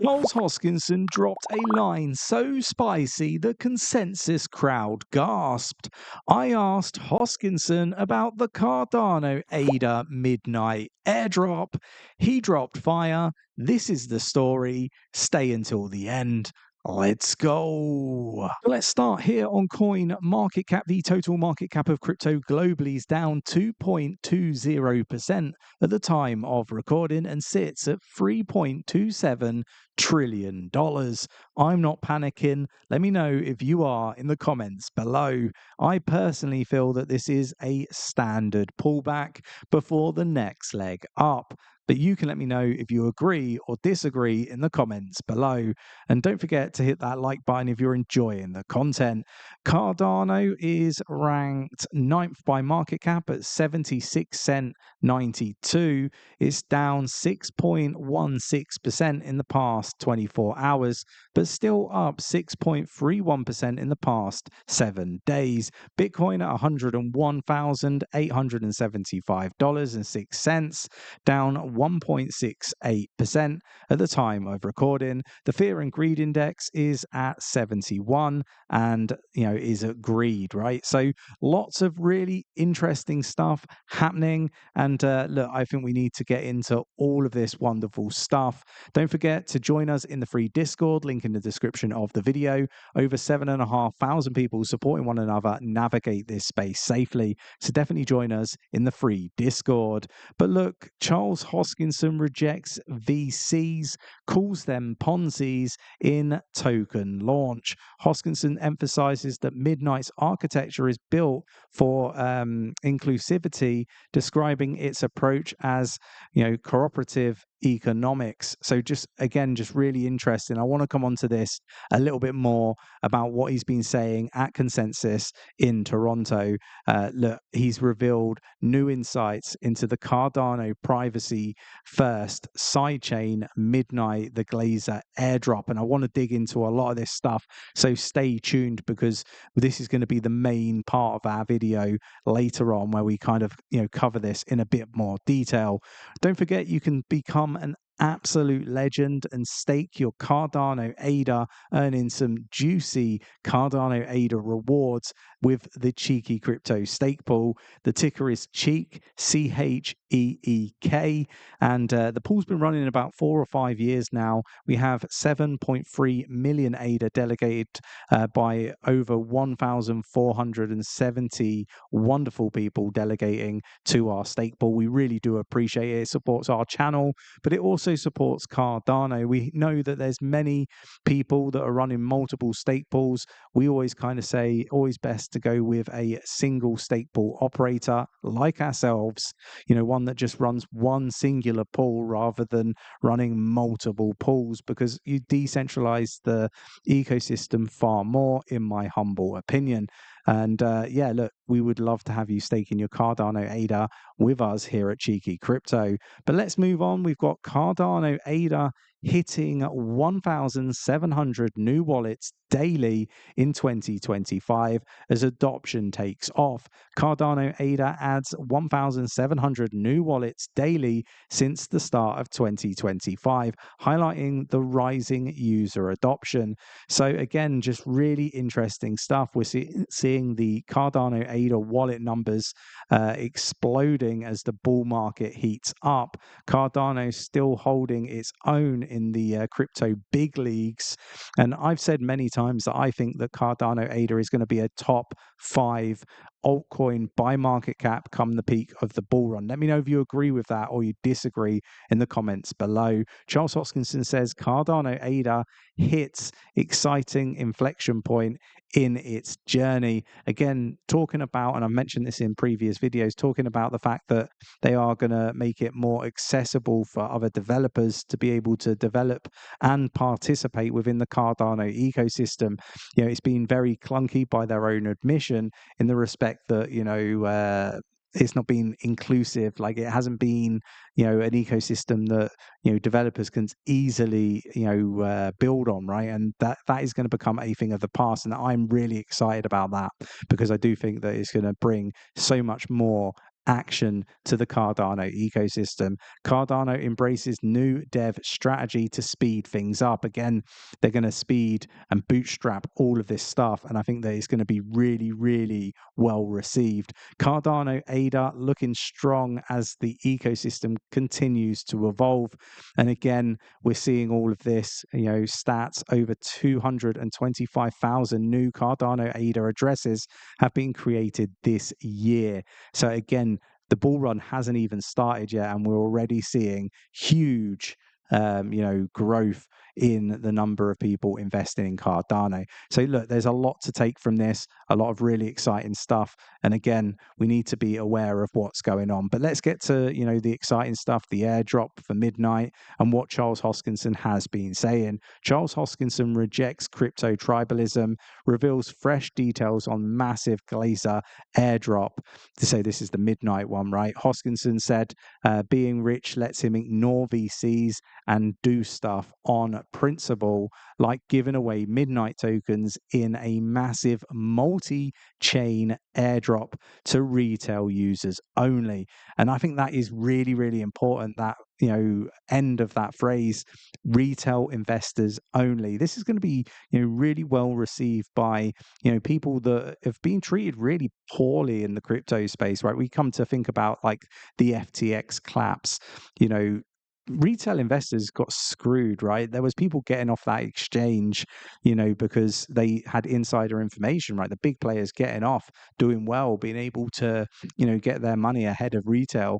Charles Hoskinson dropped a line so spicy the consensus crowd gasped. I asked Hoskinson about the Cardano ADA midnight airdrop. He dropped fire. This is the story. Stay until the end. Let's go. Let's start here on coin market cap. The total market cap of crypto globally is down 2.20% at the time of recording and sits at $3.27 trillion. I'm not panicking. Let me know if you are in the comments below. I personally feel that this is a standard pullback before the next leg up. But you can let me know if you agree or disagree in the comments below. And don't forget to hit that like button if you're enjoying the content. Cardano is ranked 9th by market cap at 76 cent 92. It's down 6.16% in the past 24 hours, but still up 6.31% in the past 7 days. Bitcoin at $101,875.06, down 1.68% at the time of recording. The fear and greed index is at 71 and is at greed, right? So lots of really interesting stuff happening. And look, I think we need to get into all of this wonderful stuff. Don't forget to join us in the free Discord, link in the description of the video. Over 7,500 people supporting one another navigate this space safely. So definitely join us in the free Discord. But look, Charles Hoskinson rejects VCs, calls them Ponzi's in token launch. Hoskinson emphasizes that Midnight's architecture is built for inclusivity, describing its approach as cooperative economics. So just really interesting. I want to come on to this a little bit more about what he's been saying at Consensus in Toronto. Look, he's revealed new insights into the Cardano privacy first sidechain Midnight, the 𝗕𝗘𝗪𝗔𝗥𝗘 airdrop, and I want to dig into a lot of this stuff, so stay tuned because this is going to be the main part of our video later on where we kind of cover this in a bit more detail. Don't forget you can become an absolute legend and stake your Cardano ADA, earning some juicy Cardano ADA rewards with the Cheeky Crypto stake pool. The ticker is CHEEK, CHEEK, and the pool's been running about 4 or 5 years now. We have 7.3 million ADA delegated by over 1,470 wonderful people delegating to our stake pool. We really do appreciate it. It supports our channel, but it also supports Cardano. We know that there's many people that are running multiple stake pools. We always kind of say always best to go with a single stake pool operator like ourselves, one that just runs one singular pool rather than running multiple pools, because you decentralize the ecosystem far more, in my humble opinion. And yeah, look, we would love to have you staking your Cardano ADA with us here at Cheeky Crypto. But let's move on. We've got Cardano ADA hitting 1,700 new wallets daily in 2025 as adoption takes off. Cardano ADA adds 1,700 new wallets daily since the start of 2025, highlighting the rising user adoption. So again, just really interesting stuff. We're seeing the Cardano ADA wallet numbers exploding as the bull market heats up. Cardano still holding its own in the crypto big leagues, and I've said many times that I think that Cardano ADA is going to be a top 5 altcoin by market cap come the peak of the bull run. Let me know if you agree with that or you disagree in the comments below. Charles Hoskinson says Cardano ADA hits exciting inflection point in its journey. Again, talking about, and I mentioned this in previous videos, talking about the fact that they are going to make it more accessible for other developers to be able to develop and participate within the Cardano ecosystem. It's been very clunky by their own admission, in the respect that it's not been inclusive. Like, it hasn't been an ecosystem that developers can easily build on, right? And that is going to become a thing of the past, and I'm really excited about that, because I do think that it's going to bring so much more action to the Cardano ecosystem. Cardano embraces new dev strategy to speed things up. Again, they're going to speed and bootstrap all of this stuff, and I think that it's going to be really, really well received. Cardano ADA looking strong as the ecosystem continues to evolve. And again, we're seeing all of this, stats over 225,000 new Cardano ADA addresses have been created this year. So again, the bull run hasn't even started yet, and we're already seeing huge growth in the number of people investing in Cardano. So look, there's a lot to take from this, a lot of really exciting stuff. And again, we need to be aware of what's going on. But let's get to, the exciting stuff, the airdrop for midnight and what Charles Hoskinson has been saying. Charles Hoskinson rejects crypto tribalism, reveals fresh details on massive 𝗕𝗓𝗪 airdrop. To say this is the midnight one, right? Hoskinson said being rich lets him ignore VCs and do stuff on principle, like giving away midnight tokens in a massive multi-chain airdrop to retail users only. And I think that is really, really important, that end of that phrase, retail investors only. This is going to be really well received by people that have been treated really poorly in the crypto space, right? We come to think about like the FTX collapse, retail investors got screwed, right? There was people getting off that exchange, because they had insider information, right? The big players getting off, doing well, being able to, get their money ahead of retail,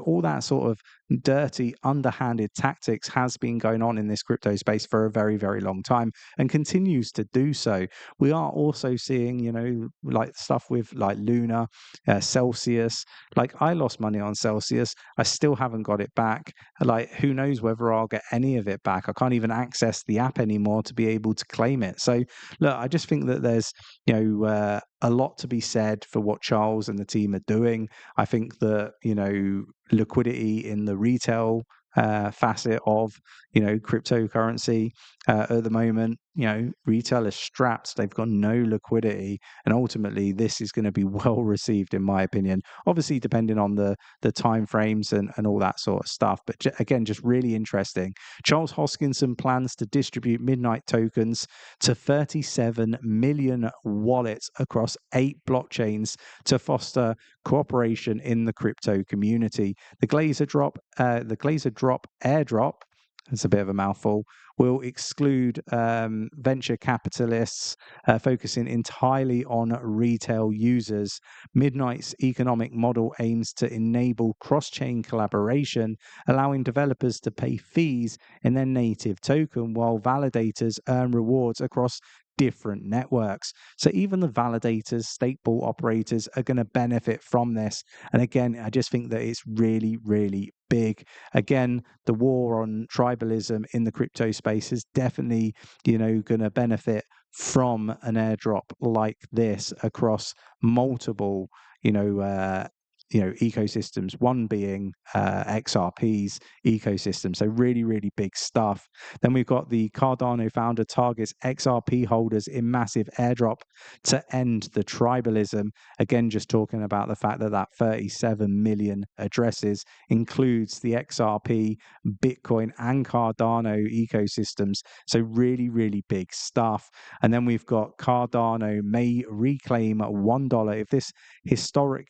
all that sort of dirty, underhanded tactics has been going on in this crypto space for a very, very long time and continues to do so. We are also seeing, like stuff with like Luna, Celsius. Like I lost money on Celsius. I still haven't got it back. Like who knows whether I'll get any of it back. I can't even access the app anymore to be able to claim it. So look, I just think that there's, a lot to be said for what Charles and the team are doing. I think that, liquidity in the retail facet of, cryptocurrency at the moment, retail is strapped. They've got no liquidity. And ultimately, this is going to be well received, in my opinion, obviously, depending on the time frames and all that sort of stuff. But again, just really interesting. Charles Hoskinson plans to distribute midnight tokens to 37 million wallets across 8 blockchains to foster cooperation in the crypto community. The 𝗕𝗓𝗪 airdrop, it's a bit of a mouthful, will exclude venture capitalists, focusing entirely on retail users. Midnight's economic model aims to enable cross-chain collaboration, allowing developers to pay fees in their native token while validators earn rewards across different networks. So even the validators, stake pool operators are going to benefit from this. And again, I just think that it's really, really big. Again, the war on tribalism in the crypto space is definitely, going to benefit from an airdrop like this across multiple, ecosystems, one being XRP's ecosystem. So really, really big stuff. Then we've got the Cardano founder targets XRP holders in massive airdrop to end the tribalism. Again, just talking about the fact that that 37 million addresses includes the XRP, Bitcoin, and Cardano ecosystems. So really, really big stuff. And then we've got Cardano may reclaim $1 if this historic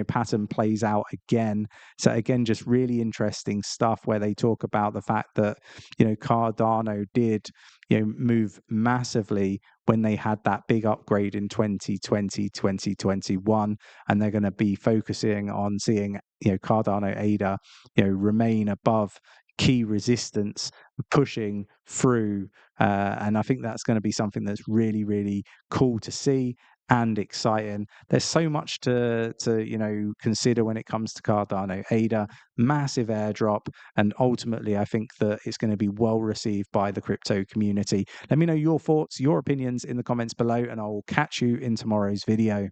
pattern plays out again. So again, just really interesting stuff where they talk about the fact that Cardano did move massively when they had that big upgrade in 2020 2021, and they're going to be focusing on seeing Cardano ADA remain above key resistance, pushing through, and I think that's going to be something that's really, really cool to see and exciting. There's so much to consider when it comes to Cardano ADA, massive airdrop, and ultimately I think that it's going to be well received by the crypto community. Let me know your thoughts, your opinions in the comments below, and I will catch you in tomorrow's video.